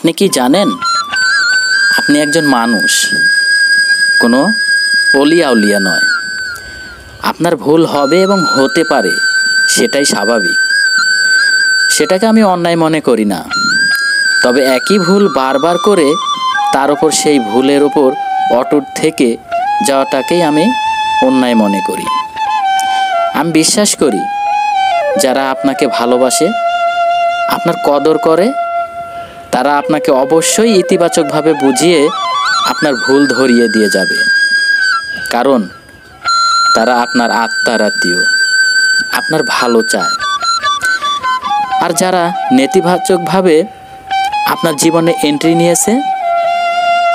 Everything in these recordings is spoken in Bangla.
আপনি কি জানেন আপনি একজন মানুষ, কোনো অলিয়া উলিয়া নয়। আপনার ভুল হবে এবং হতে পারে, সেটাই স্বাভাবিক। সেটাকে আমি অন্যায় মনে করি না। তবে একই ভুল বারবার করে তার উপর সেই ভুলের উপর অটুট থেকে যাওয়াটাকেই আমি অন্যায় মনে করি। আমি বিশ্বাস করি যারা আপনাকে ভালোবাসে, আপনার কদর করে, তারা আপনাকে অবশ্যই ইতিবাচকভাবে বুঝিয়ে আপনার ভুল ধরিয়ে দিয়ে যাবে। কারণ তারা আপনার আত্মার আত্মীয়, আপনার ভালো চায়। আর যারা নেতিবাচকভাবে আপনার জীবনে এন্ট্রি নিয়েছে,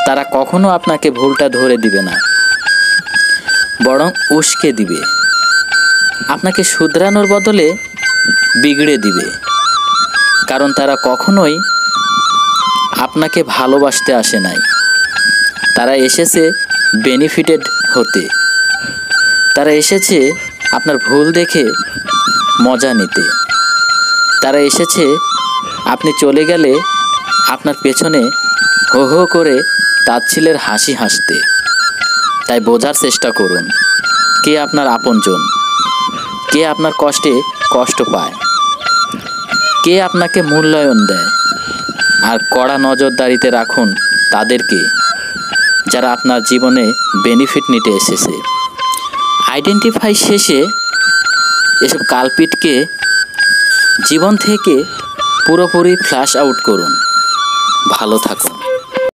তারা কখনো আপনাকে ভুলটা ধরে দিবে না, বরং উস্কে দিবে, আপনাকে শুধরানোর বদলে বিগড়ে দিবে। কারণ তারা কখনোই আপনাকে ভালোবাসতে আসে নাই, তারা এসেছে বেনিফিটেড হতে। তারা এসেছে আপনার ভুল দেখে মজা নিতে। তারা এসেছে আপনি চলে গেলে আপনার পেছনে হো হো করে তাচ্ছিলের হাসি হাসতে। তাই বোঝার চেষ্টা করুন, কে আপনার আপনজন, কে আপনার কষ্টে কষ্ট পায়, কে আপনাকে মূল্যায়ন দেয়। আর কড়া নজরদারিতে রাখুন তাদেরকে, যারা আপনার জীবনে বেনিফিট নিতে এসেছে। আইডেন্টিফাই শেষে এসব কালপিটকে জীবন থেকে পুরোপুরি ফ্ল্যাশ আউট করুন। ভালো থাকুন।